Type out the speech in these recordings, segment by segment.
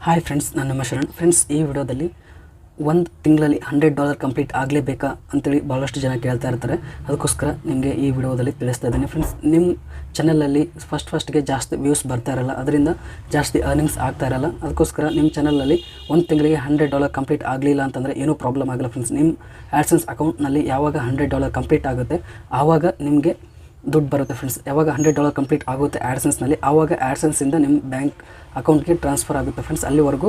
Hi friends, ನಾನು ನಿಮ್ಮ Sharan. Friends, ಈ ವಿಡಿಯೋದಲ್ಲಿ ಒಂದು ತಿಂಗಳಲ್ಲಿ $100 ಕಂಪ್ಲೀಟ್ ಆಗಲೇಬೇಕಾ ಅಂತೇಳಿ ಭಾಳಷ್ಟು ಜನ ಕೇಳ್ತಾ ಇರ್ತಾರೆ. ಅದಕ್ಕೋಸ್ಕರ ನಿಮಗೆ ಈ ವಿಡಿಯೋದಲ್ಲಿ ತಿಳಿಸ್ತಾ ಇದ್ದೀನಿ. ಫ್ರೆಂಡ್ಸ್, ನಿಮ್ಮ ಚಾನಲಲ್ಲಿ ಫಸ್ಟ್ಗೆ ಜಾಸ್ತಿ ವ್ಯೂಸ್ ಬರ್ತಾ ಇರಲ್ಲ, ಅದರಿಂದ ಜಾಸ್ತಿ ಅರ್ನಿಂಗ್ಸ್ ಆಗ್ತಾ ಇರಲ್ಲ. ಅದಕ್ಕೋಸ್ಕರ ನಿಮ್ಮ ಚಾನಲಲ್ಲಿ ಒಂದು ತಿಂಗಳಿಗೆ $100 ಕಂಪ್ಲೀಟ್ ಆಗಲಿಲ್ಲ ಅಂತಂದರೆ ಏನೂ ಪ್ರಾಬ್ಲಮ್ ಆಗಲ್ಲ. ಫ್ರೆಂಡ್ಸ್, ನಿಮ್ಮ ಆ್ಯಡ್ಸೆನ್ಸ್ ಅಕೌಂಟ್ನಲ್ಲಿ ಯಾವಾಗ $100 ಕಂಪ್ಲೀಟ್ ಆಗುತ್ತೆ ಆವಾಗ ನಿಮಗೆ ದುಡ್ಡು ಬರುತ್ತೆ. ಫ್ರೆಂಡ್ಸ್, ಯಾವಾಗ $100 ಕಂಪ್ಲೀಟ್ ಆಗುತ್ತೆ ಆ್ಯಡ್ಸೆನ್ಸ್ನಲ್ಲಿ, ಆವಾಗ ಆ್ಯಡ್ಸೆನ್ಸಿಂದ ನಿಮ್ಮ ಬ್ಯಾಂಕ್ ಅಕೌಂಟ್ಗೆ ಟ್ರಾನ್ಸ್ಫರ್ ಆಗುತ್ತೆ. ಫ್ರೆಂಡ್ಸ್, ಅಲ್ಲಿವರೆಗೂ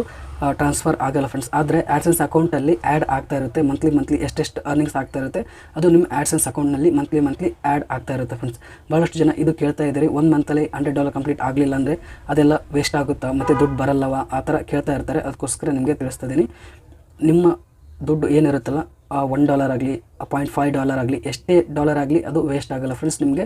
ಟ್ರಾನ್ಸ್ಫರ್ ಆಗಲ್ಲ. ಫ್ರೆಂಡ್ಸ್, ಆದರೆ ಆ್ಯಡ್ಸೆನ್ಸ್ ಅಕೌಂಟಲ್ಲಿ ಆ್ಯಡ್ ಆಗ್ತಾ ಇರುತ್ತೆ. ಮಂತ್ಲಿ ಎಷ್ಟೆಷ್ಟು ಅರ್ನಿಂಗ್ಸ್ ಆಗ್ತಾ ಇರುತ್ತೆ ಅದು ನಿಮ್ಮ ಆ್ಯಡ್ಸೆನ್ಸ್ ಅಕೌಂಟ್ನಲ್ಲಿ ಮಂತ್ಲಿ ಆ್ಯಡ್ ಆಗ್ತಾ ಇರುತ್ತೆ. ಫ್ರೆಂಡ್ಸ್, ಭಾಳಷ್ಟು ಜನ ಇದು ಕೇಳ್ತಾ ಇದ್ದೀರಿ, ಒಂದು ಮಂತಲ್ಲಿ $100 ಕಂಪ್ಲೀಟ್ ಆಗಲಿಲ್ಲ ಅಂದರೆ ಅದೆಲ್ಲ ವೇಸ್ಟ್ ಆಗುತ್ತಾ, ಮತ್ತು ದುಡ್ಡು ಬರಲ್ಲವ, ಆ ಥರ ಕೇಳ್ತಾ ಇರ್ತಾರೆ. ಅದಕ್ಕೋಸ್ಕರ ನಿಮಗೆ ತಿಳಿಸ್ತಾ ಇದ್ದೀನಿ. ನಿಮ್ಮ ದುಡ್ಡು ಏನಿರುತ್ತಲ್ಲ, $1 ಆಗಲಿ, $0.5 ಆಗಲಿ, ಎಷ್ಟೇ ಡಾಲರ್ ಆಗಲಿ ಅದು ವೇಸ್ಟ್ ಆಗೋಲ್ಲ. ಫ್ರೆಂಡ್ಸ್, ನಿಮಗೆ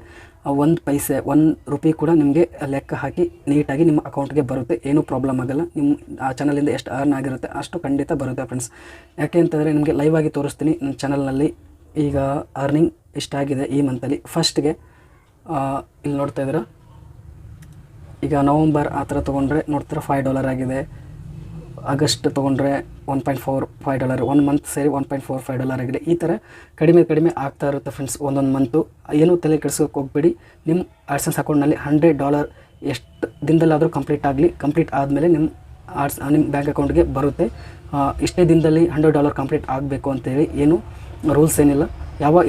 $1 ಕೂಡ ನಿಮಗೆ ಲೆಕ್ಕ ಹಾಕಿ ನೀಟಾಗಿ ನಿಮ್ಮ ಅಕೌಂಟ್ಗೆ ಬರುತ್ತೆ. ಏನೂ ಪ್ರಾಬ್ಲಮ್ ಆಗೋಲ್ಲ. ನಿಮ್ಮ ಆ ಚಾನಲಿಂದ ಎಷ್ಟು ಅರ್ನ್ ಆಗಿರುತ್ತೆ ಅಷ್ಟು ಖಂಡಿತ ಬರುತ್ತೆ. ಫ್ರೆಂಡ್ಸ್, ಯಾಕೆ ಅಂತಂದರೆ ನಿಮಗೆ ಲೈವ್ ಆಗಿ ತೋರಿಸ್ತೀನಿ. ನನ್ನ ಚಾನಲ್ನಲ್ಲಿ ಈಗ ಅರ್ನಿಂಗ್ ಇಷ್ಟಾಗಿದೆ ಈ ಮಂತಲ್ಲಿ. ಫಸ್ಟ್ಗೆ ಇಲ್ಲಿ ನೋಡ್ತಾ ಇದ್ದೀರಾ, ಈಗ ನವಂಬರ್ ಆ ಥರ ತೊಗೊಂಡ್ರೆ ನೋಡ್ತೀರಾ $5 ಆಗಿದೆ. ಆಗಸ್ಟ್ ತೊಗೊಂಡ್ರೆ $1.45, 1 ಮಂತ್ ಸೇರಿ $1.45 ಆಗಿದೆ. ಈ ಥರ ಕಡಿಮೆ ಆಗ್ತಾ ಇರುತ್ತೆ. ಫ್ರೆಂಡ್ಸ್, ಒಂದೊಂದು ಮಂತು ಏನೂ ತಲೆ ಕೆಡಿಸೋಕೆ ಹೋಗ್ಬೇಡಿ. ನಿಮ್ಮ ಆ್ಯಡ್ಸೆನ್ಸ್ ಅಕೌಂಟ್ನಲ್ಲಿ $100 ಎಷ್ಟು ದಿನದಲ್ಲಾದರೂ ಕಂಪ್ಲೀಟ್ ಆದಮೇಲೆ ನಿಮ್ಮ ಬ್ಯಾಂಕ್ ಅಕೌಂಟ್ಗೆ ಬರುತ್ತೆ. ಇಷ್ಟೇ ದಿನದಲ್ಲಿ $100 ಕಂಪ್ಲೀಟ್ ಆಗಬೇಕು ಅಂತೇಳಿ ಏನು ರೂಲ್ಸ್ ಏನಿಲ್ಲ.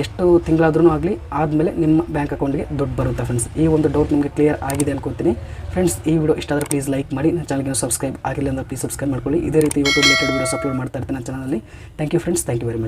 ಎಷ್ಟು ತಿಂಗಳಾದ್ರೂ ಆಗಲಿ ಆದಮೇಲೆ ನಿಮ್ಮ ಬ್ಯಾಂಕ್ ಅಕೌಂಟ್ಗೆ ದುಡ್ಡು ಬರುತ್ತೆ. ಫ್ರೆಂಡ್ಸ್, ಈ ಒಂದು ಡೌಟ್ ನಿಮಗೆ ಕ್ಲಿಯರ್ ಆಗಿದೆ ಅನ್ಕೋತೀನಿ. ಫ್ರೆಂಡ್ಸ್, ಈ ವಿಡಿಯೋ ಇಷ್ಟ ಆದರೆ ಪ್ಲೀಸ್ ಲೈಕ್ ಮಾಡಿ. ನನ್ನ ಚಾನಲ್ಗೆ ಸಬ್ಸ್ಕ್ರೈಬ್ ಆಗಿಲ್ಲ ಅಂದರೆ ಪ್ಲೀಸ್ ಸಬ್ಸ್ಕ್ರೈಬ್ ಮಾಡ್ಕೊಳ್ಳಿ. ಇದೇ ರೀತಿ ಯೂಟ್ಯೂಬ್ ರಿಲೇಟೆಡ್ ವೀಡಿಯೋಸ್ ಅಪ್ಲೋಡ್ ಮಾಡ್ತಾ ಇರ್ತೀನಿ ನನ್ನ ಚಾನಲಲ್ಲಿ. Thank you friends, thank you very much.